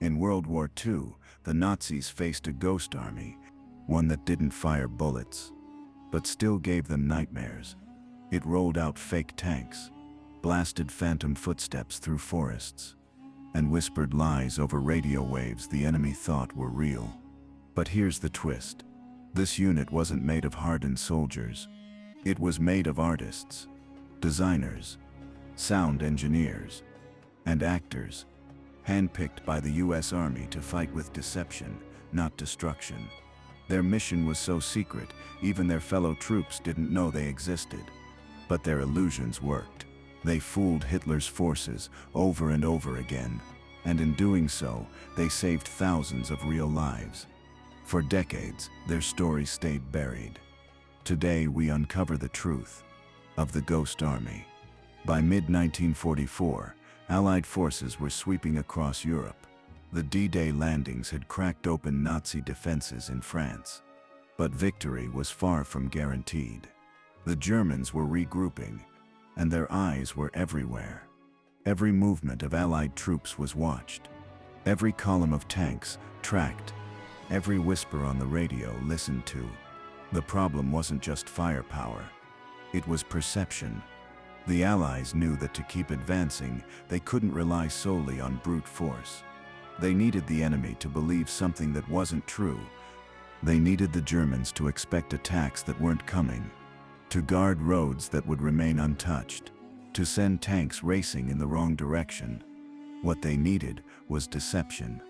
In World War II, the Nazis faced a ghost army, one that didn't fire bullets, but still gave them nightmares. It rolled out fake tanks, blasted phantom footsteps through forests, and whispered lies over radio waves the enemy thought were real. But here's the twist. This unit wasn't made of hardened soldiers. It was made of artists, designers, sound engineers, and actors, handpicked by the US Army to fight with deception, not destruction. Their mission was so secret, even their fellow troops didn't know they existed. But their illusions worked. They fooled Hitler's forces over and over again, and in doing so, they saved thousands of real lives. For decades, their story stayed buried. Today, we uncover the truth of the Ghost Army. By mid-1944, Allied forces were sweeping across Europe. The D-Day landings had cracked open Nazi defenses in France. But victory was far from guaranteed. The Germans were regrouping, and their eyes were everywhere. Every movement of Allied troops was watched. Every column of tanks tracked. Every whisper on the radio listened to. The problem wasn't just firepower. It was perception. The Allies knew that to keep advancing, they couldn't rely solely on brute force. They needed the enemy to believe something that wasn't true. They needed the Germans to expect attacks that weren't coming, to guard roads that would remain untouched, to send tanks racing in the wrong direction. What they needed was deception.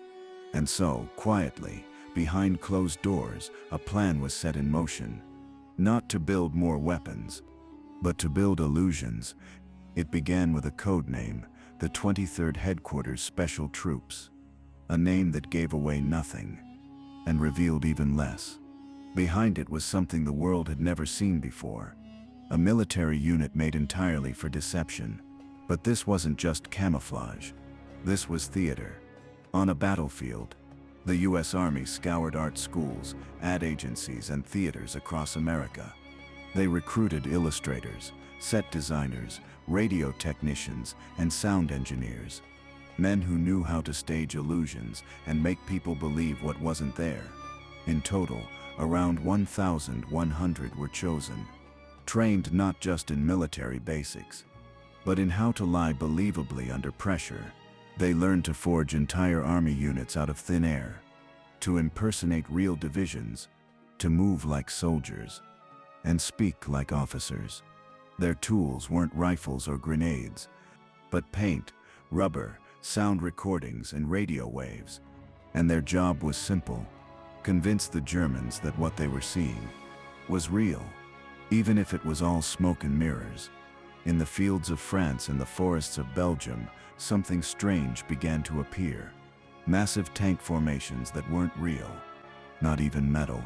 And so, quietly, behind closed doors, a plan was set in motion. Not to build more weapons, but to build illusions. It began with a code name, the 23rd Headquarters Special Troops. A name that gave away nothing, and revealed even less. Behind it was something the world had never seen before. A military unit made entirely for deception. But this wasn't just camouflage. This was theater. On a battlefield, the US Army scoured art schools, ad agencies, and theaters across America. They recruited illustrators, set designers, radio technicians, and sound engineers. Men who knew how to stage illusions and make people believe what wasn't there. In total, around 1,100 were chosen, trained not just in military basics, but in how to lie believably under pressure. They learned to forge entire army units out of thin air, to impersonate real divisions, to move like soldiers, and speak like officers. Their tools weren't rifles or grenades, but paint, rubber, sound recordings, and radio waves. And their job was simple: convince the Germans that what they were seeing was real, even if it was all smoke and mirrors. In the fields of France and the forests of Belgium, something strange began to appear. Massive tank formations that weren't real, not even metal.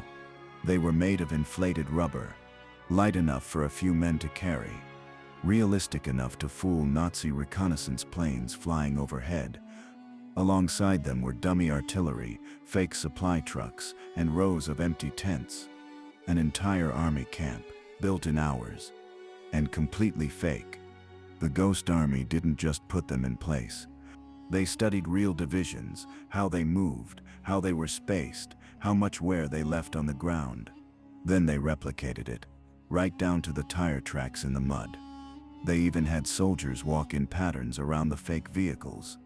They were made of inflated rubber, light enough for a few men to carry, realistic enough to fool Nazi reconnaissance planes flying overhead. Alongside them were dummy artillery, fake supply trucks, and rows of empty tents. An entire army camp, built in hours, and completely fake. The Ghost Army didn't just put them in place. They studied real divisions, how they moved, how they were spaced, how much wear they left on the ground. Then they replicated it, right down to the tire tracks in the mud. They even had soldiers walk in patterns around the fake vehicles,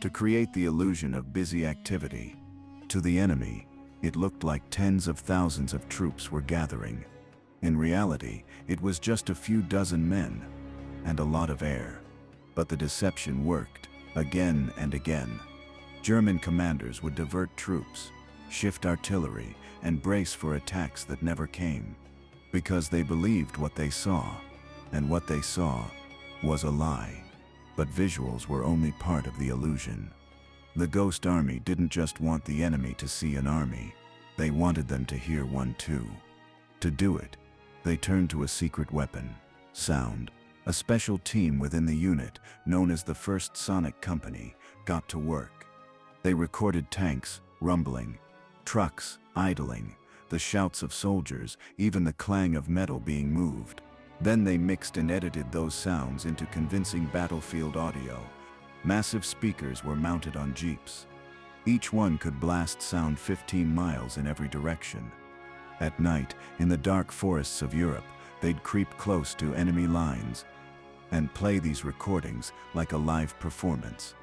to create the illusion of busy activity. To the enemy, it looked like tens of thousands of troops were gathering. In reality, it was just a few dozen men, and a lot of air. But the deception worked, again and again. German commanders would divert troops, shift artillery, and brace for attacks that never came. Because they believed what they saw, and what they saw was a lie. But visuals were only part of the illusion. The Ghost Army didn't just want the enemy to see an army, they wanted them to hear one too. To do it, they turned to a secret weapon: sound. A special team within the unit, known as the First Sonic Company, got to work. They recorded tanks rumbling, trucks idling, the shouts of soldiers, even the clang of metal being moved. Then they mixed and edited those sounds into convincing battlefield audio. Massive speakers were mounted on jeeps. Each one could blast sound 15 miles in every direction. At night, in the dark forests of Europe, they'd creep close to enemy lines and play these recordings like a live performance.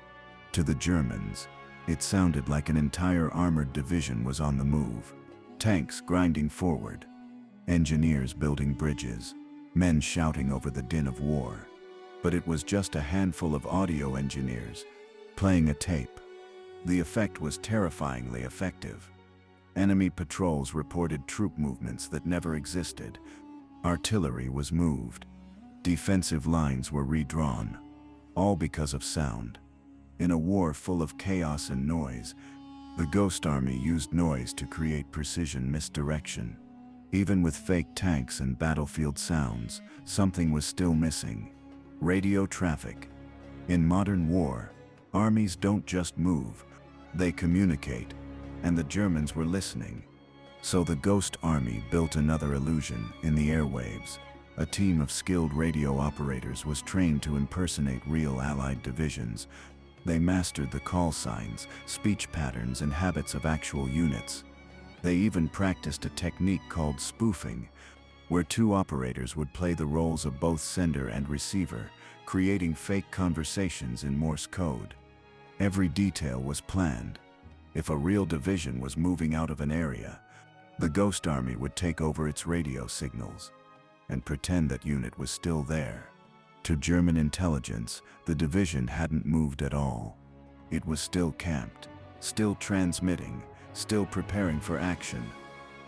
To the Germans, it sounded like an entire armored division was on the move. Tanks grinding forward, engineers building bridges, men shouting over the din of war. But it was just a handful of audio engineers playing a tape. The effect was terrifyingly effective. Enemy patrols reported troop movements that never existed. Artillery was moved. Defensive lines were redrawn, all because of sound. In a war full of chaos and noise, the Ghost Army used noise to create precision misdirection. Even with fake tanks and battlefield sounds, something was still missing: radio traffic. In modern war, armies don't just move, they communicate, and the Germans were listening. So the Ghost Army built another illusion in the airwaves. A team of skilled radio operators was trained to impersonate real Allied divisions. They mastered the call signs, speech patterns, and habits of actual units. They even practiced a technique called spoofing, where two operators would play the roles of both sender and receiver, creating fake conversations in Morse code. Every detail was planned. If a real division was moving out of an area, the Ghost Army would take over its radio signals and pretend that unit was still there. To German intelligence, the division hadn't moved at all. It was still camped, still transmitting, still preparing for action.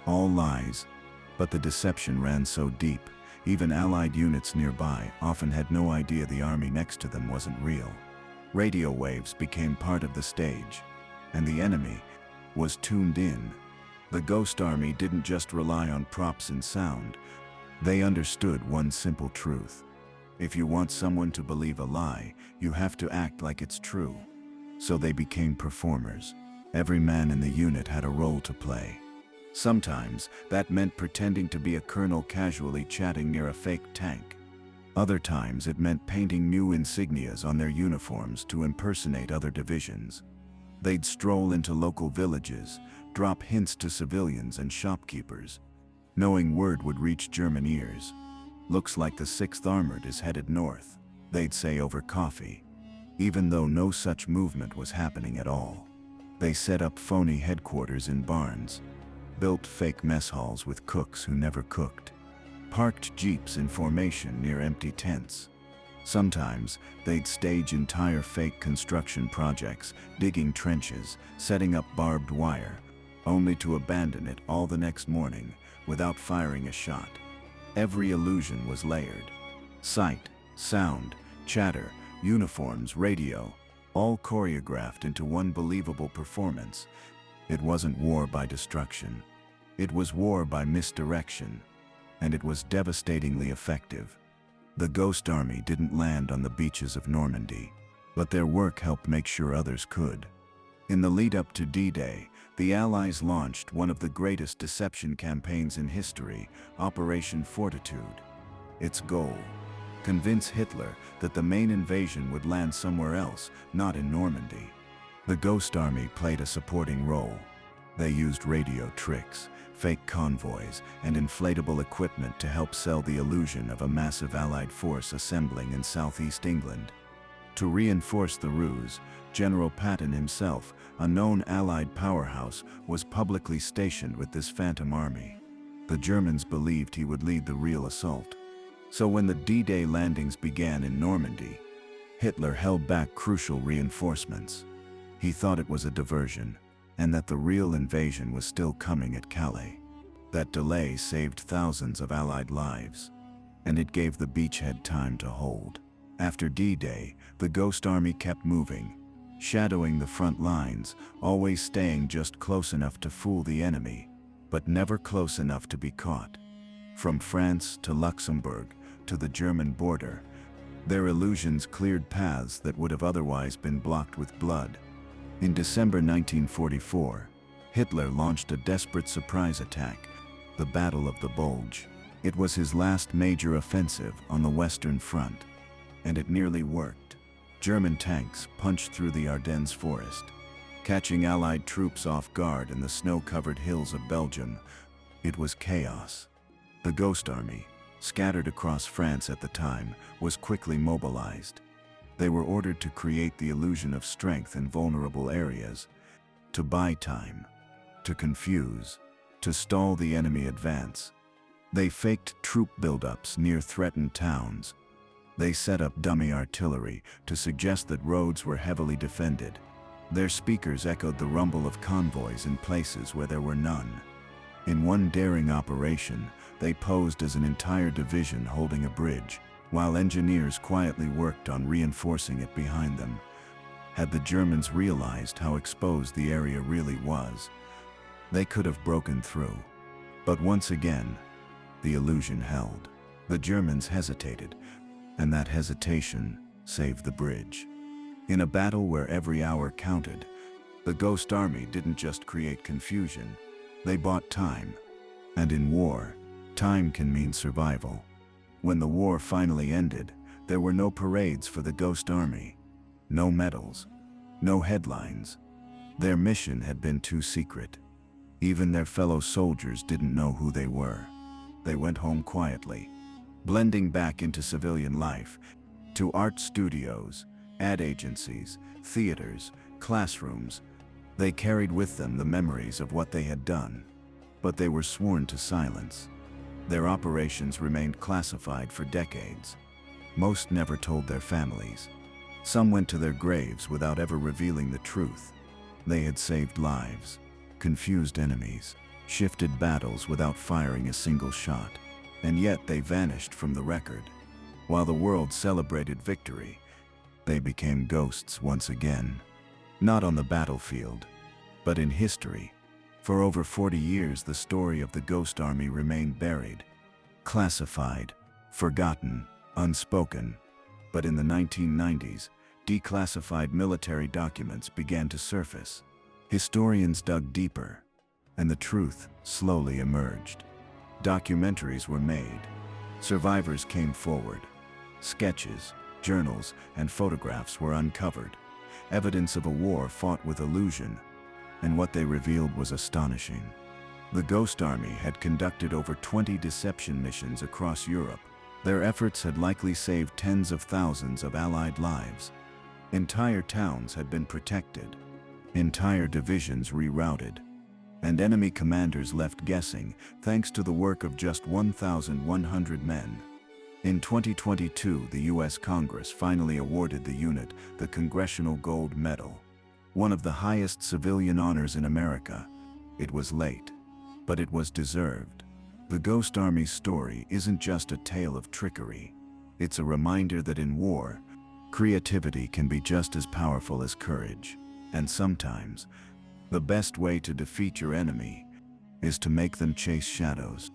All lies, but the deception ran so deep, even Allied units nearby often had no idea the army next to them wasn't real. Radio waves became part of the stage, and the enemy was tuned in. The Ghost Army didn't just rely on props and sound. They understood one simple truth: if you want someone to believe a lie, you have to act like it's true. So they became performers. Every man in the unit had a role to play. Sometimes that meant pretending to be a colonel casually chatting near a fake tank. Other times it meant painting new insignias on their uniforms to impersonate other divisions. They'd stroll into local villages, drop hints to civilians and shopkeepers, knowing word would reach German ears. "Looks like the 6th Armored is headed north," they'd say over coffee, even though no such movement was happening at all. They set up phony headquarters in barns, built fake mess halls with cooks who never cooked, parked jeeps in formation near empty tents. Sometimes they'd stage entire fake construction projects, digging trenches, setting up barbed wire, only to abandon it all the next morning without firing a shot. Every illusion was layered. Sight, sound, chatter, uniforms, radio, all choreographed into one believable performance. It wasn't war by destruction. It was war by misdirection. And it was devastatingly effective. The Ghost Army didn't land on the beaches of Normandy, but their work helped make sure others could. In the lead-up to D-Day, the Allies launched one of the greatest deception campaigns in history, Operation Fortitude. Its goal: convince Hitler that the main invasion would land somewhere else, not in Normandy. The Ghost Army played a supporting role. They used radio tricks, fake convoys, and inflatable equipment to help sell the illusion of a massive Allied force assembling in southeast England. To reinforce the ruse, General Patton himself, a known Allied powerhouse, was publicly stationed with this phantom army. The Germans believed he would lead the real assault. So when the D-Day landings began in Normandy, Hitler held back crucial reinforcements. He thought it was a diversion, and that the real invasion was still coming at Calais. That delay saved thousands of Allied lives, and it gave the beachhead time to hold. After D-Day, the Ghost Army kept moving, shadowing the front lines, always staying just close enough to fool the enemy, but never close enough to be caught. From France to Luxembourg to the German border, their illusions cleared paths that would have otherwise been blocked with blood. In December 1944, Hitler launched a desperate surprise attack, the Battle of the Bulge. It was his last major offensive on the Western Front, and it nearly worked. German tanks punched through the Ardennes forest, catching Allied troops off guard in the snow-covered hills of Belgium. It was chaos. The Ghost Army, scattered across France at the time, was quickly mobilized. They were ordered to create the illusion of strength in vulnerable areas, to buy time, to confuse, to stall the enemy advance. They faked troop buildups near threatened towns. They set up dummy artillery to suggest that roads were heavily defended. Their speakers echoed the rumble of convoys in places where there were none. In one daring operation, they posed as an entire division holding a bridge, while engineers quietly worked on reinforcing it behind them. Had the Germans realized how exposed the area really was, they could have broken through. But once again, the illusion held. The Germans hesitated, and that hesitation saved the bridge. In a battle where every hour counted, the Ghost Army didn't just create confusion, they bought time. And in war, time can mean survival. When the war finally ended, there were no parades for the Ghost Army, no medals, no headlines. Their mission had been too secret. Even their fellow soldiers didn't know who they were. They went home quietly, blending back into civilian life, to art studios, ad agencies, theaters, classrooms. They carried with them the memories of what they had done, but they were sworn to silence. Their operations remained classified for decades. Most never told their families. Some went to their graves without ever revealing the truth. They had saved lives, confused enemies, shifted battles without firing a single shot, and yet they vanished from the record. While the world celebrated victory, they became ghosts once again. Not on the battlefield, but in history. For over 40 years, the story of the Ghost Army remained buried, classified, forgotten, unspoken. But in the 1990s, declassified military documents began to surface. Historians dug deeper, and the truth slowly emerged. Documentaries were made. Survivors came forward. Sketches, journals, and photographs were uncovered. Evidence of a war fought with illusion, and what they revealed was astonishing. The Ghost Army had conducted over 20 deception missions across Europe. Their efforts had likely saved tens of thousands of Allied lives. Entire towns had been protected, entire divisions rerouted, and enemy commanders left guessing thanks to the work of just 1,100 men. In 2022, the U.S. Congress finally awarded the unit the Congressional Gold Medal, one of the highest civilian honors in America. It was late, but it was deserved. The Ghost Army's story isn't just a tale of trickery. It's a reminder that in war, creativity can be just as powerful as courage. And sometimes, the best way to defeat your enemy is to make them chase shadows.